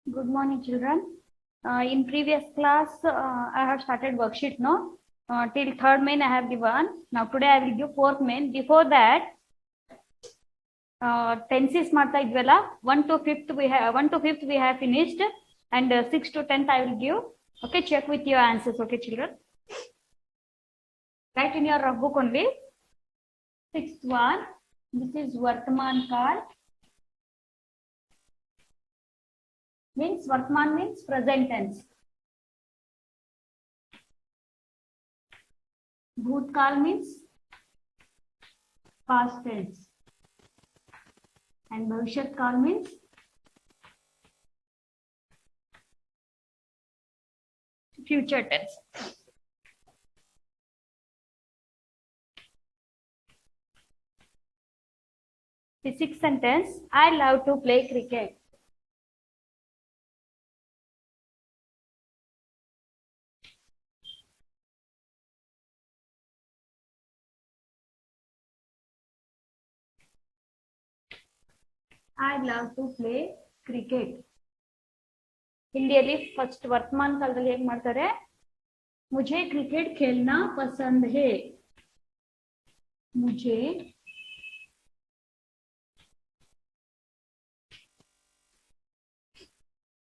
Good morning, children. In previous class, I have started worksheet, no? Till third main I have given. Now today I will give fourth main. Before that, tenses ಮಾಡ್ತಾ ಇದ್ವಲ್ಲ 1 to 5th we have finished, and 6 to 10th I will give. Okay, check with your answers. Okay, children. Write in your rough book only. Sixth one. This is Vartaman Kal. Means Vartman means present tense. Bhutkal means past tense. And Bhavishyat Kal means future tense. The sixth sentence, I love to play cricket. I love to play cricket. Hindi first वर्तमान कालದಲ್ಲಿ ಹೇಗೆ ಮಾಡ್ತಾರೆ मुझे cricket खेलना पसंद है मुझे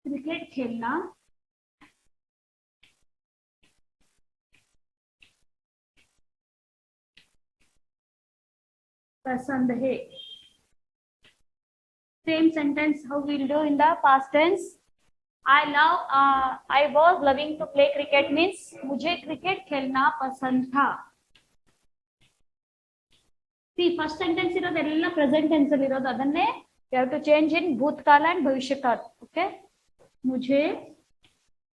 cricket खेलना पसंद है same sentence how we'll do in the past tense I was loving to play cricket means मुझे क्रिकेट खेलना पसंद था see first sentence ಇರೋದೆಲ್ಲ present tense ಅಲ್ಲಿ ಇರೋದು ಅದನ್ನೇ you have to change in भूतकाल and भविष्यकाल okay मुझे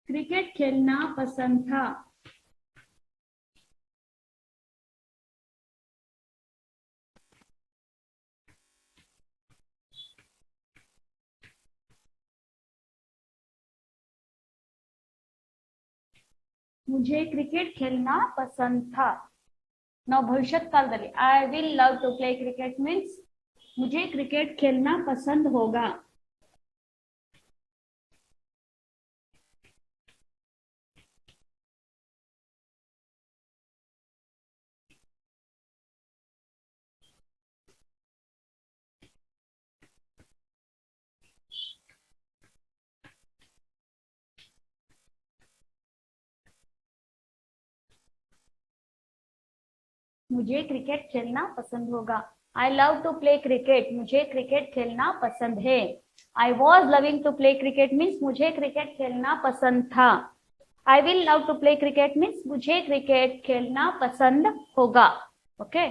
क्रिकेट खेलना पसंद था मुझे क्रिकेट खेलना पसंद था now भविष्यत कालದಲ್ಲಿ I will love to play cricket means मुझे क्रिकेट खेलना पसंद होगा मुझे क्रिकेट खेलना पसंद होगा I love to play cricket मुझे क्रिकेट खेलना पसंद है I was loving to play cricket means मुझे क्रिकेट खेलना पसंद था I will love to play cricket means मुझे क्रिकेट खेलना पसंद होगा okay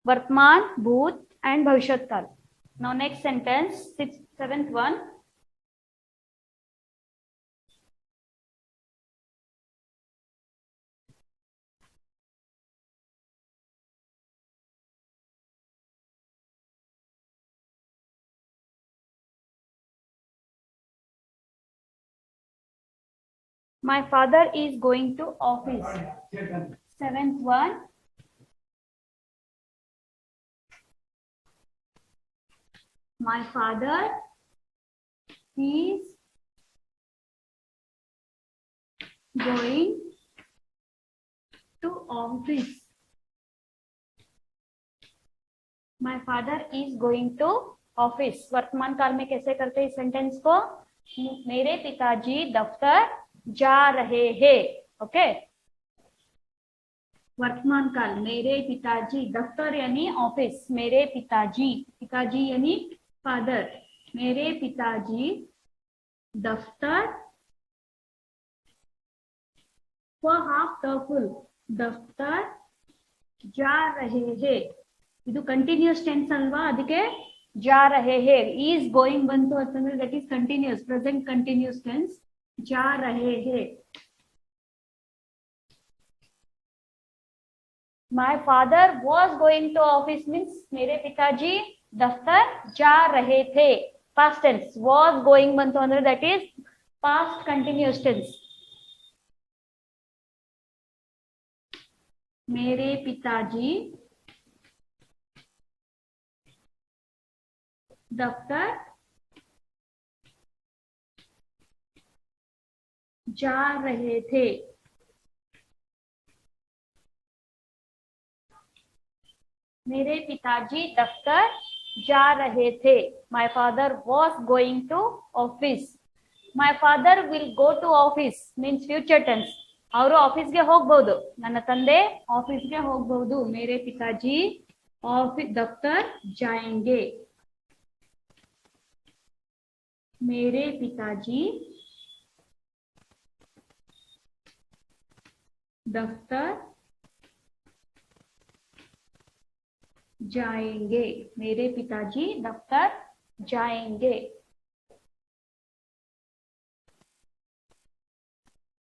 वर्तमान भूत and भविष्यत काल now next sentence seventh one My father is going to office. Seventh one. My father is going to office. My father is going to office. वर्तमान काल में कैसे करते हैं इस सेंटेंस को मेरे पिताजी दफ्तर जा रहे हैं ओके वर्तमान काल मेरे पिताजी दफ्तर यानी ऑफिस मेरे पिताजी यानी फादर मेरे पिताजी दफ्तर for half the full दफ्तर जा रहे हैं ಇದು ಕಂಟಿನ್ಯೂಸ್ ಟೆನ್ಸ್ ಅಲ್ವಾ ಅದಕ್ಕೆ जा रहे हैं is going ಬಂತು ಅಂತಂದ್ರೆ that is continuous present continuous tense जा रहे हैं my father was going to office means मेरे पिताजी दफ्तर जा रहे थे past tense was going ಬಂತು ಅಂದ್ರೆ that is past continuous tense मेरे पिताजी दफ्तर जा रहे थे। मेरे पिताजी दफ्तर जा रहे थे। My father was going to office. My father will go to office means future tense. ಅವರು ಆಫೀಸ್ಗೆ ಹೋಗ್ಬಹುದು. ನನ್ನ ತಂದೆ ಆಫೀಸ್ಗೆ ಹೋಗ್ಬಹುದು. ಮೇರೆ ಪಿತಾಜಿ ಆಫೀಸ್ ದಫ್ತರ್ ಜಾಯೆಂಗೆ. मेरे पिताजी दफ्तर जाएंगे. मेरे पिताजी दफ्तर जाएंगे.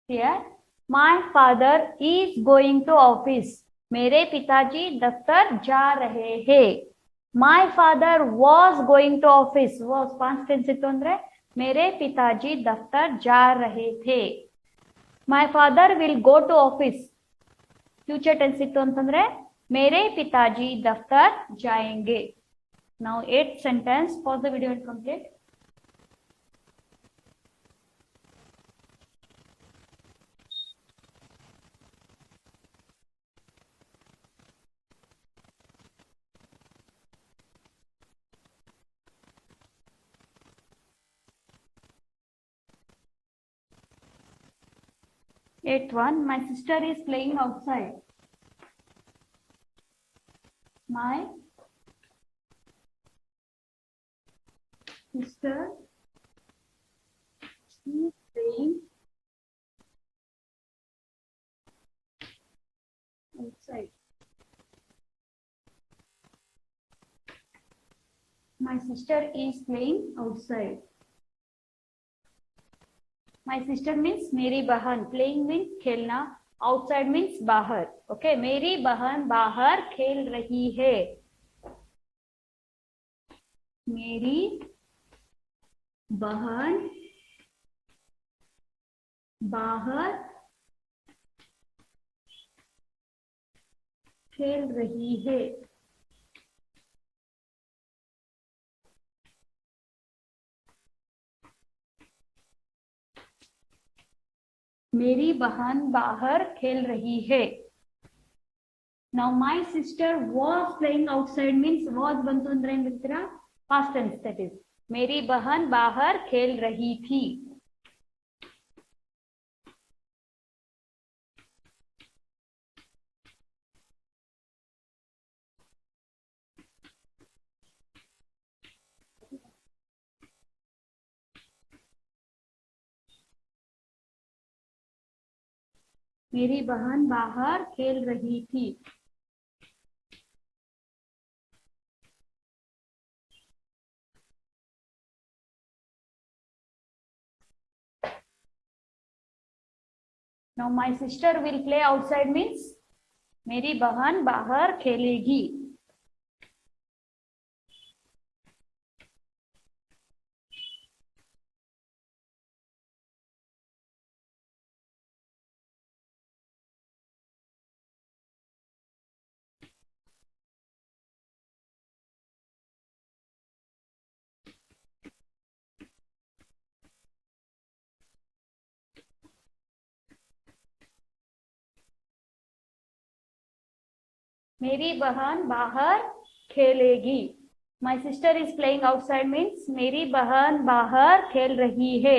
Here, my father is going to office. मेरे पिताजी दफ्तर जा रहे हैं. My father was going to office. was past tense ಇತ್ತು ಅಂದ್ರೆ मेरे पिताजी दफ्तर जा रहे थे. My father will go to office. future tense ಇತ್ತು ಅಂತಂದ್ರೆ मेरे पिताजी दफ्तर जाएंगे. Now 8th sentence. Pause the video and complete. Eighth one. My sister is playing outside. My sister is playing outside. My sister is playing outside. My sister means मेरी बहन. Playing means खेलना. Outside means बाहर. Okay, मेरी बहन बाहर खेल रही है. मेरी बहन बाहर खेल रही है. मेरी बहन बाहर खेल रही है. Now my sister was playing outside means was ಬಂತು ಅಂದ್ರೆ ಏನ್ ಹೇಳ್ತೀರಾ? Past tense, that is. मेरी बहन बाहर खेल रही थी. मेरी बहन बाहर खेल रही थी. Now my sister will play outside means मेरी बहन बाहर खेलेगी. मेरी बहन बाहर खेलेगी. My sister is playing outside means मेरी बहन बाहर खेल रही है.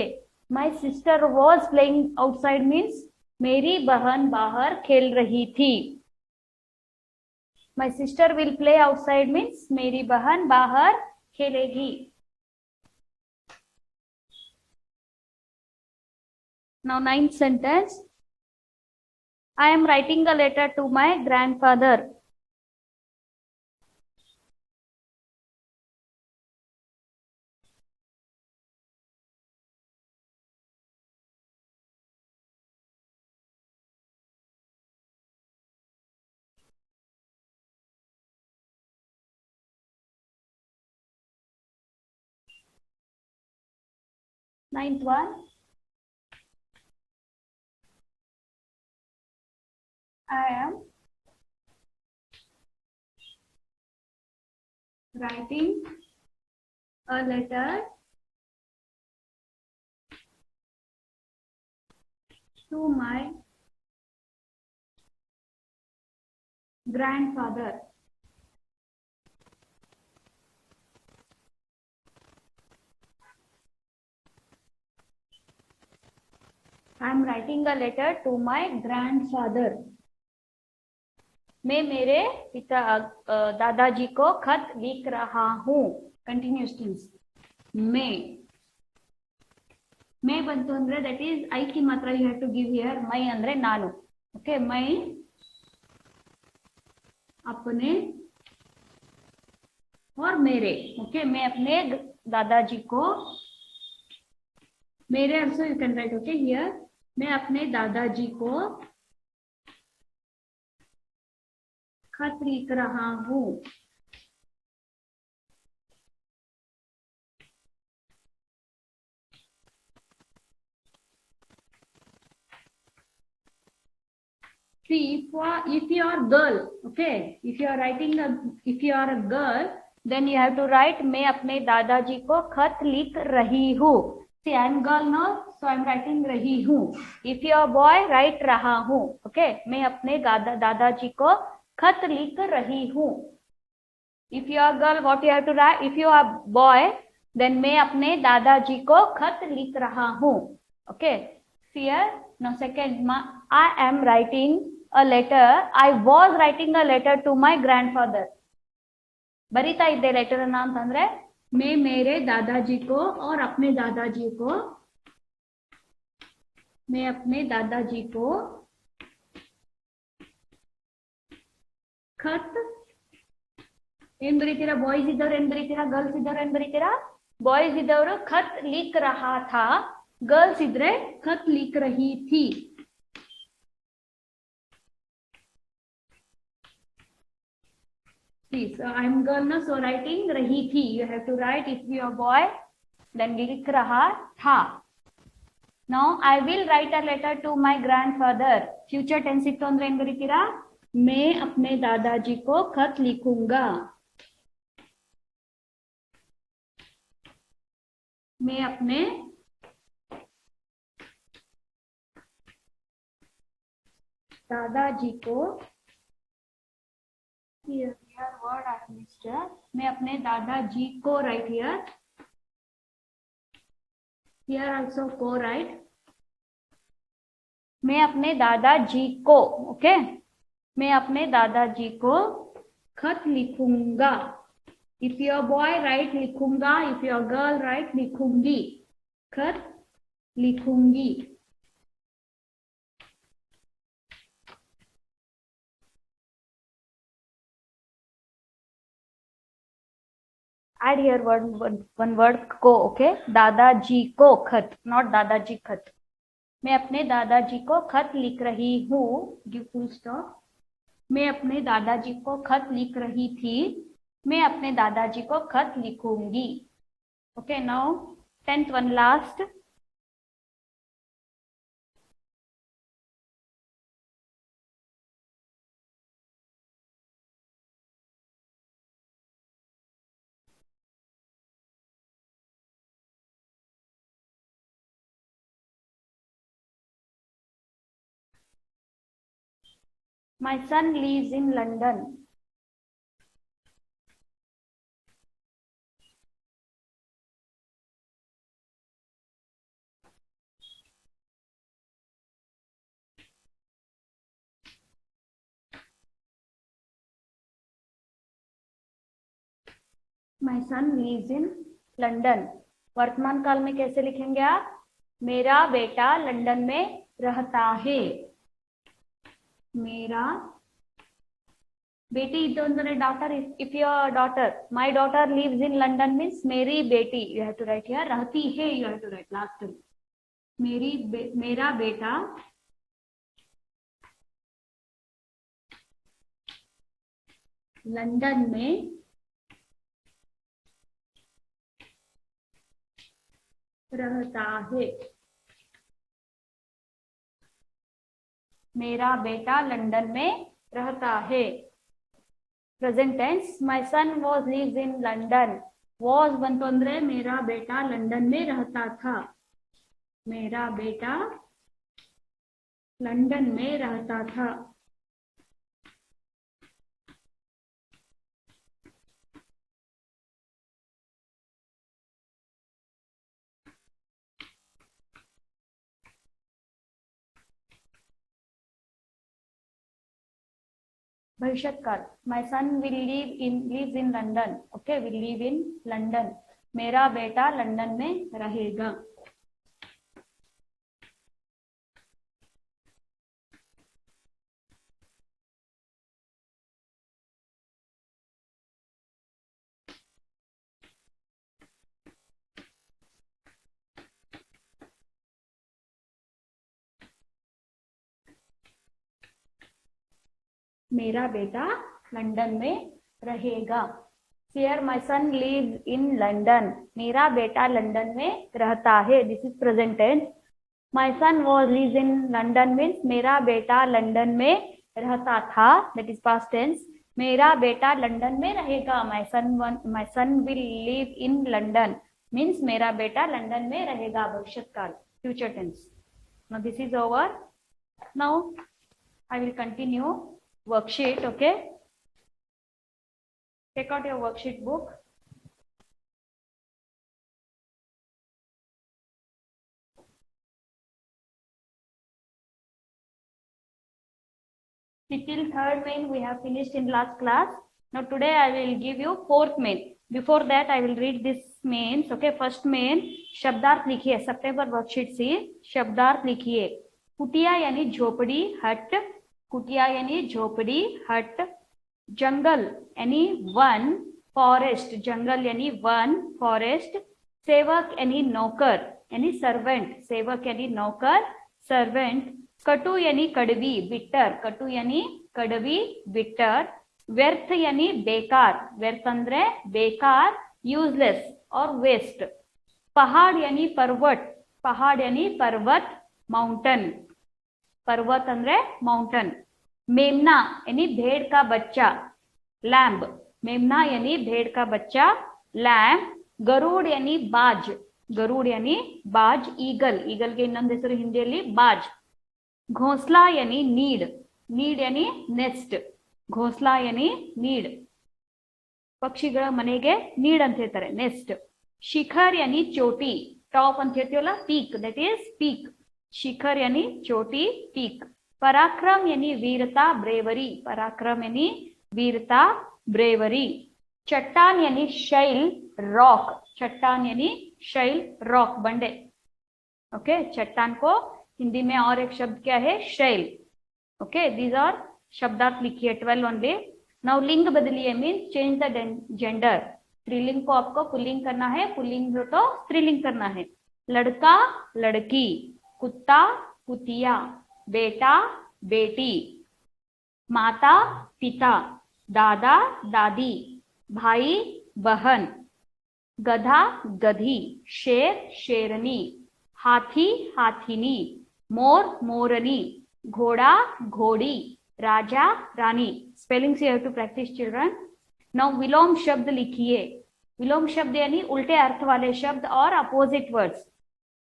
My sister was playing outside means मेरी बहन बाहर खेल रही थी. My sister will play outside means मेरी बहन बाहर खेलेगी. Now 9th sentence. I am writing a letter to my grandfather. Ninth one. I am writing a letter to my grandfather. I am writing a letter to my grandfather. मैं मेरे पिता दादाजी को खत लिख रहा हूँ. Continuous tense. मैं ಬಂತು ಅಂದ್ರೆ that is I की मात्रा you have to give here. मैं ಅಂದ್ರೆ ನಾನು. Okay, मैं अपने और मेरे. Okay, मैं अपने दादाजी को, मेरे also you can write okay here. मैं अपने दादाजी को खत लिख रहा हूँ. See, if you are girl, okay, if you are a girl, then you have to write मैं अपने दादाजी को खत लिख रही हूँ. See, I am girl now, so I am writing रही हूँ. If you are boy, write रहा हूँ. Okay, मैं अपने दादाजी को खत लिख रही हूँ. If you are girl, what you have to write? If you are boy, then मैं अपने दादाजी को खत लिख रहा हूँ. Okay, here, now second, I am writing a letter. I was writing a letter to my grandfather. ಬರಿತಾ ಇದ್ದೆ ಲೆಟರ್ ಅನ್ನ ಅಂತಂದ್ರೆ मैं मेरे दादाजी को और अपने दादाजी को, मैं अपने दादाजी को खत ಏನ್ ಬರೀತೀರಾ? ಬಾಯ್ಸ್ ಇದ್ದವ್ರು ಏನ್ ಬರೀತೀರಾ? ಗರ್ಲ್ಸ್ ಇದ್ದವ್ರು ಏನ್ ಬರೀತೀರಾ? ಬಾಯ್ಸ್ ಇದ್ದವರು ಖತ್ ಲಿಖ ರಹಾ ಥಾ, ಗರ್ಲ್ಸ್ ಇದ್ರೆ ಖತ್ ಲಿಖ ರಹಿ Thi. Please, I am girl now, so writing rahi thi. You have to write. If you are boy, then likh raha tha. Now I will write a letter to my grandfather. Future tense इत्तो अंदर ಏನ್ ಬರೀತೀರಾ? मैं अपने दादाजी को खत लिखूंगा. मैं अपने दादाजी को, here word I missed. मैं अपने दादाजी को write here. Here also को write. मैं अपने दादाजी को, ओके, मैं अपने दादाजी को खत लिखूंगा. If you are boy, write लिखूंगा. If you are girl, write लिखूंगी. खत लिखूंगी. Add here one word को, okay. दादाजी को खत, not दादाजी खत. मैं अपने दादाजी को खत लिख रही हूँ. Give full stop. मैं अपने दादाजी को खत लिख रही थी. मैं अपने दादाजी को खत लिखूंगी. Okay, now 10th one last. My son lives in London. My son lives in London. वर्तमान काल में कैसे लिखेंगे आप? मेरा बेटा लंदन में रहता है. मेरा बेटी इधर अंदर daughter. If your daughter, my daughter lives in London means मेरी बेटी. You have to write here. रहती है, you have to write last time. मेरा बेटा लंदन में रहता है. मेरा बेटा लंदन में रहता है. Present tense. My son was lives in London. Was ಬಂತು ಅಂದ್ರೆ मेरा बेटा लंदन में रहता था. मेरा बेटा लंदन में रहता था। भविष्यकाल, my son will lives in London. Okay, will live in London. मेरा बेटा लंदन में रहेगा। मेरा बेटा लंदन में रहेगा। Here my son lives in London. मेरा बेटा लंदन में रहता है। This is present tense. My son was lives in London means मेरा बेटा लंदन में रहता था। That is past tense. मेरा बेटा लंदन में रहेगा। My son will live in London means मेरा बेटा लंदन में रहेगा। भविष्यकाल, future tense. Now this is over. Now I will continue worksheet. Okay, take out your worksheet book. Till third main we have finished in last class. Now today I will give you fourth main. Before that I will read this mains. Okay, first main शब्दार्थ लिखिए। September worksheet से शब्दार्थ लिखिए। कुटिया यानी झोपड़ी, हट। कुटिया यानी झोपड़ी, हट। जंगल यानी वन, फॉरेस्ट। जंगल यानी वन, फॉरेस्ट। सेवक यानी नौकर यानी सर्वेंट। सेवक यानी नौकर, सर्वेंट। कटु यानी कड़वी, बिटर। कटु यानी कड़वी, बिटर। व्यर्थ यानी बेकार। व्यर्थ अंद्रे बेकार, यूजलेस और वेस्ट। पहाड़ यानी पर्वत। पहाड़ यानी पर्वत, माउंटेन। पर्वत अंद्रे माउंटेन। मेमना यानी भेड़ का बच्चा, लैम्ब। मेमना यानी भेड़ का बच्चा, लैम्ब। गरुड़ यानी बाज। गरुड़ यानी बाज, ईगल। ईगल के ಇನ್ನೊಂದು ಹೆಸರು ಹಿಂದಿಯಲ್ಲಿ बाज। घोंसला यानी नीड। नीड यानी नेस्ट। घोंसला यानी नीड। ಪಕ್ಷಿಗಳ ಮನೆಗೆ ನೀಡ್ ಅಂತ ಹೇಳ್ತಾರೆ, ನೆಸ್ಟ್। ಶಿಖರ್ यानी चोटी, टॉप ಅಂತ ಹೇಳ್ತೀವಲ್ಲ, पीक। That is peak. शिखर यानी चोटी, पीक। पराक्रम यानी वीरता, ब्रेवरी। पराक्रम यानी वीरता, ब्रेवरी। चट्टान यानी शैल, रॉक। चट्टान यानी शैल, रॉक, बंडे। ओके, चट्टान को हिंदी में और एक शब्द क्या है, शैल। ओके, दीज आर शब्दार्थ लिखिए 12 ओनली। नाउ लिंग बदलिए मीन्स चेंज द जेंडर। स्त्रीलिंग को आपको पुल्लिंग करना है, पुल्लिंग हो तो स्त्रीलिंग करना है। लड़का, लड़की। कुत्ता, कुतिया। बेटा, बेटी। माता, पिता। दादा, दादी। भाई, बहन। गधा, गधी। शेर, शेरनी। हाथी, हाथीनी। मोर, मोरनी। घोड़ा, घोड़ी। राजा, रानी। स्पेलिंग से you have to practice children. Now विलोम शब्द लिखिए। विलोम शब्द यानी उल्टे अर्थ वाले शब्द और अपोजिट वर्ड्स।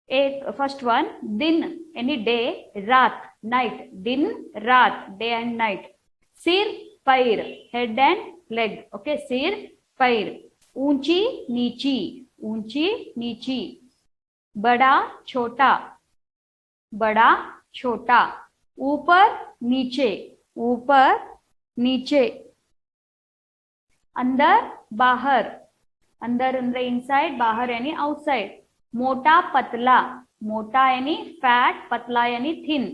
एक फर्स्ट वन, दिन यानी डे, रात, नाइट। दिन, रात, डे एंड नाइट। सिर, पैर, हेड एंड लेग। ओके, सिर, पैर। ऊंची, नीची। ऊंची, नीची। बड़ा, छोटा। बड़ा, छोटा। ऊपर, नीचे। ऊपर, नीचे। अंदर, बाहर। अंदर अंदर इनसाइड, बाहर यानी आउटसाइड। मोटा, पतला। मोटा यानी फैट, पतला यानी थिन।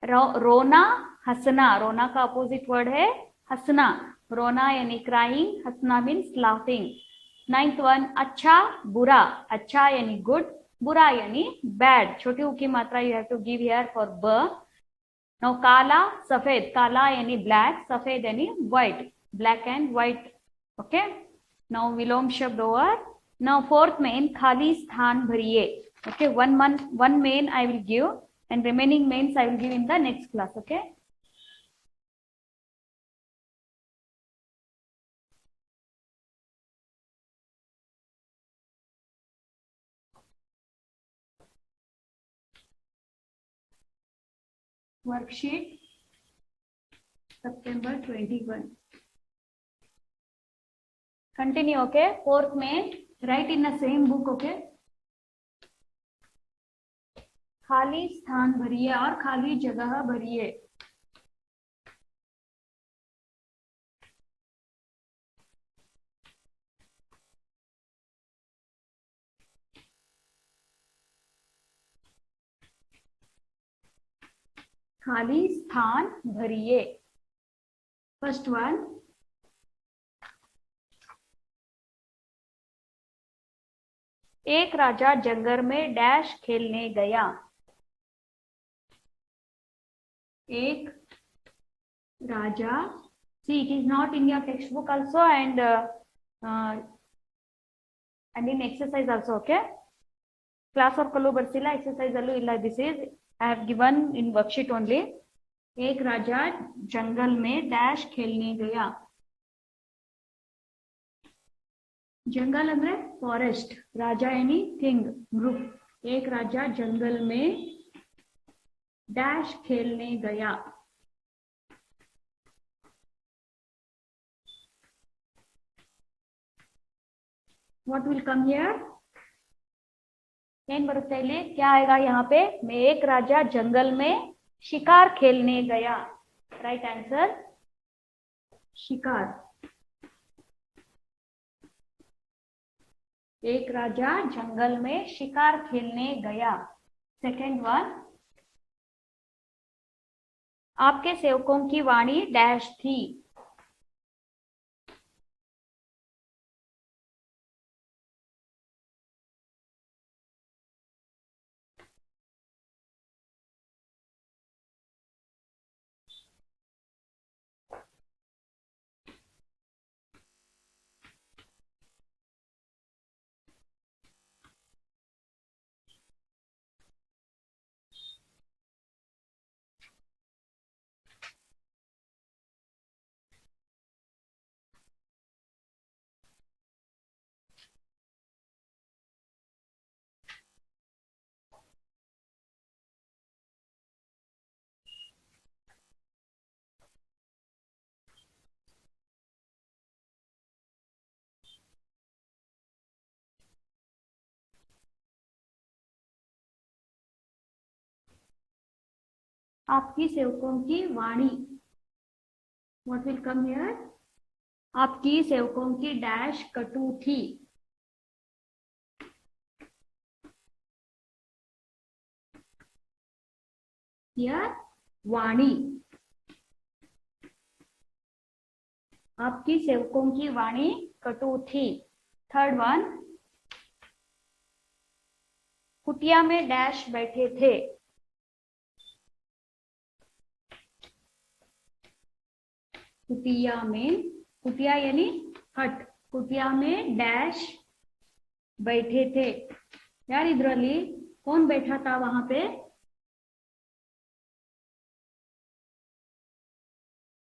रोना, हंसना। रोना का अपोजिट वर्ड है हंसना। रोना यानी क्राइंग, हंसना मीन्स लाफिंग। 9th वन, अच्छा, बुरा। अच्छा यानी गुड, बुरा यानी बैड। छोटी ऊ की मात्रा you have to give here for ब। नाउ काला, सफेद। काला यानी ब्लैक, सफेद यानी white, black and white. Okay, now विलोम शब्द ओवर। नाउ फोर्थ मेन, खाली स्थान भरिए। Okay, one main I will give and remaining mains I will give in the next class. Okay. Worksheet September 21. Continue, okay? Fourth main, write in the same book, okay? खाली स्थान भरिए और खाली जगह भरिए. खाली स्थान भरिए. फर्स्ट वन, एक राजा जंगल में डैश खेलने गया. एक राजा, see it is not in your textbook also and in exercise also, okay? Class work allu barsilla, exercise allu illa. This is I have given in worksheet only. एक राजा जंगल में dash खेलने गया. जंगल ಅಂದ್ರೆ फॉरेस्ट, राजा यानी किंग, ग्रुप. एक राजा जंगल में डैश खेलने गया. What will come here? ಏನ್ ಬರುತ್ತೆ ಇಲ್ಲಿ? क्या आएगा यहाँ पे? मैं एक राजा जंगल में शिकार खेलने गया. राइट आंसर शिकार. एक राजा जंगल में शिकार खेलने गया. सेकेंड वन, आपके सेवकों की वाणी डैश थी. आपकी सेवकों की वाणी. What will come here? आपकी सेवकों की डैश कटु थी. हियर वाणी. आपकी सेवकों की वाणी कटु थी. थर्ड वन, कुटिया में डैश बैठे थे. कुटिया में, कुटिया यानी हट, कुटिया में डैश बैठे थे. यार इधरली कौन बैठा था वहां पे?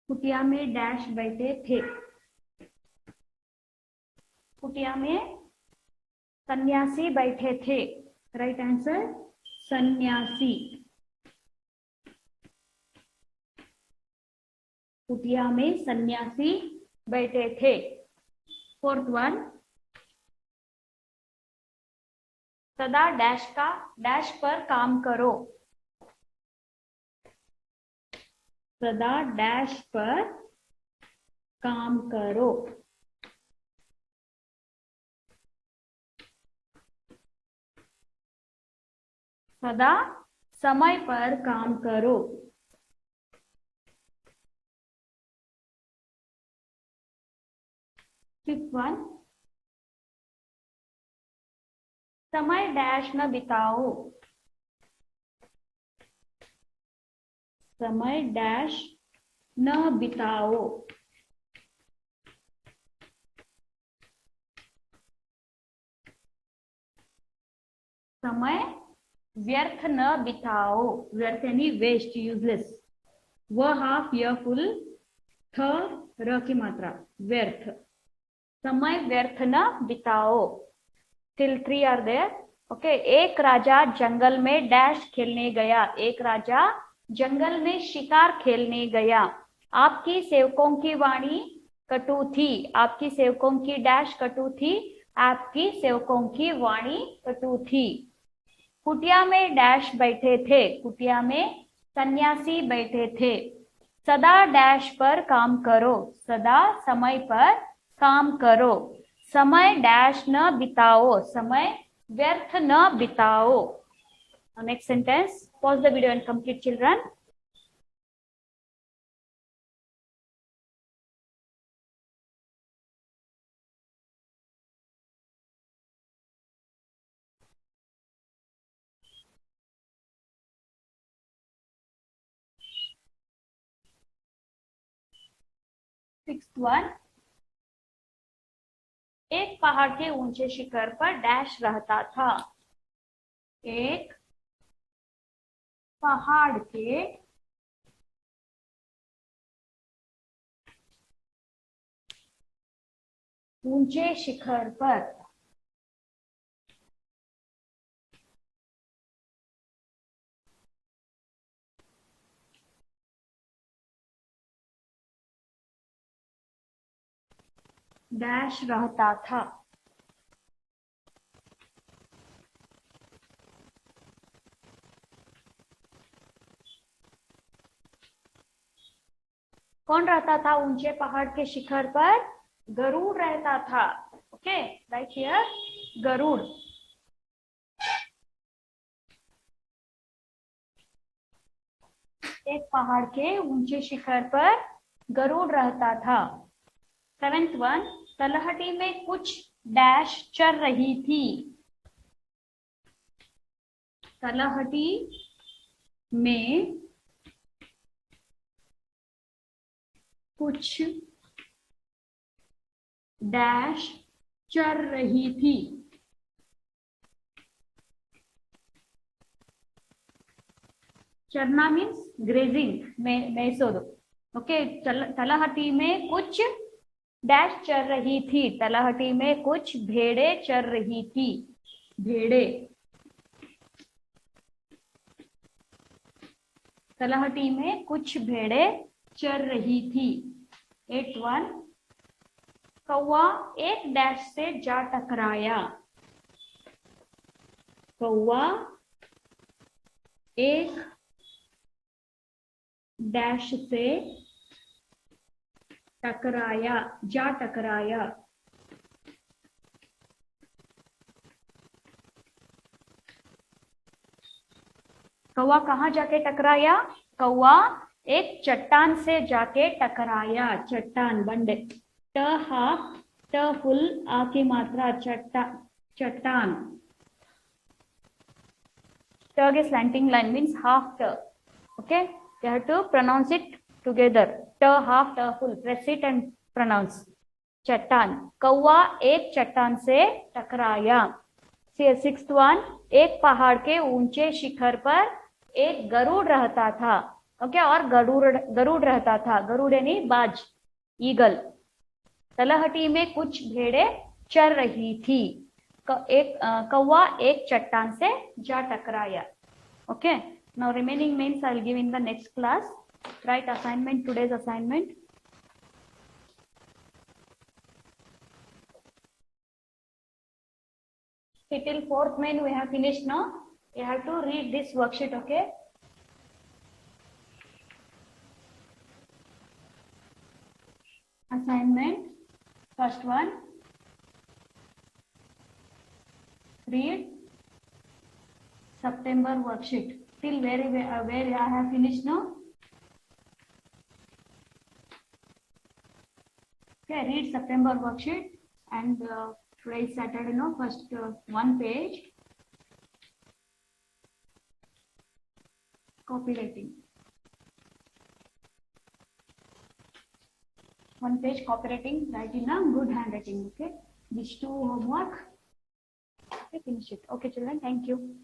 कुटिया में डैश बैठे थे. कुटिया में सन्यासी बैठे थे. राइट आंसर सन्यासी. कुटिया में सन्यासी बैठे थे. फोर्थ वन, सदा डैश का डैश पर काम करो. सदा डैश पर काम करो. सदा समय पर काम करो. फिफ्थ वन, समय डैश न बिताओ. समय डैश न बिताओ. समय व्यर्थ न बिताओ. व्यर्थ यानी वेस्ट, यूजलेस. व हाफ य फुल, थ र की मात्रा, व्यर्थ. समय व्यर्थ न बिताओ. Till 3 are there. ओके. एक राजा जंगल में डैश खेलने गया. एक राजा जंगल में शिकार खेलने गया। आपकी सेवकों की वाणी कटु थी। आपकी सेवकों की डैश कटु थी। आपकी सेवकों की वाणी कटु थी। कुटिया में डैश बैठे थे। कुटिया में सन्यासी बैठे थे। सदा डैश पर काम करो। सदा समय पर काम करो। समय डैश न बिताओ। समय व्यर्थ न बिताओ। Next sentence. Pause the video and complete children. Sixth one. एक पहाड़ के ऊंचे शिखर पर डैश रहता था. एक पहाड़ के ऊंचे शिखर पर डैश रहता था. कौन रहता था ऊंचे पहाड़ के शिखर पर? गरुड़ रहता था. Okay, right here, Garud. एक पहाड़ के ऊंचे शिखर पर गरुड़ रहता था. Seventh one. तलहटी में कुछ डैश चल रही थी. तलहटी में कुछ डैश चल रही थी. चरना मीन्स ग्रेजिंग में मैसोद. ओके, तलहटी में कुछ डैश चल रही थी. तलहटी में कुछ भेड़े चल रही थी. भेड़े. तलहटी में कुछ भेड़े चल रही थी. 8-1. कौवा एक डैश से जा टकराया. कौवा एक डैश से टकराया. जा टकराया. कौवा कहाँ जाके टकराया? कौवा एक चट्टान से जाके टकराया. चट्टान, बंडे. ट हाफ, ट फुल, आ की मात्रा, चट्टान. T is slanting line means half T. Okay, you have to pronounce it together. T half, T full. Press it and pronounce. चट्टान. कौवा एक चट्टान से टकराया. Sixth one. एक पहाड़ के ऊंचे शिखर पर एक गरुड़ रहता था. ओके, और गरुड़ रहता था. गरुड़ यानी बाज, ईगल. तलहटी में कुछ भेड़े चल रही थी. कौवा एक चट्टान से जा टकराया. Okay, now remaining means I will give in the next class. Write assignment, today's assignment. Till fourth main we have finished now. You have to read this worksheet. Okay. Assignment. First one. Read September worksheet. Till where I have finished now. Okay, read September worksheet and today is Saturday. No, first one page. Copywriting. One page copywriting. Write in a good handwriting. Okay, these two homework. Okay, finish it. Okay, children. Thank you.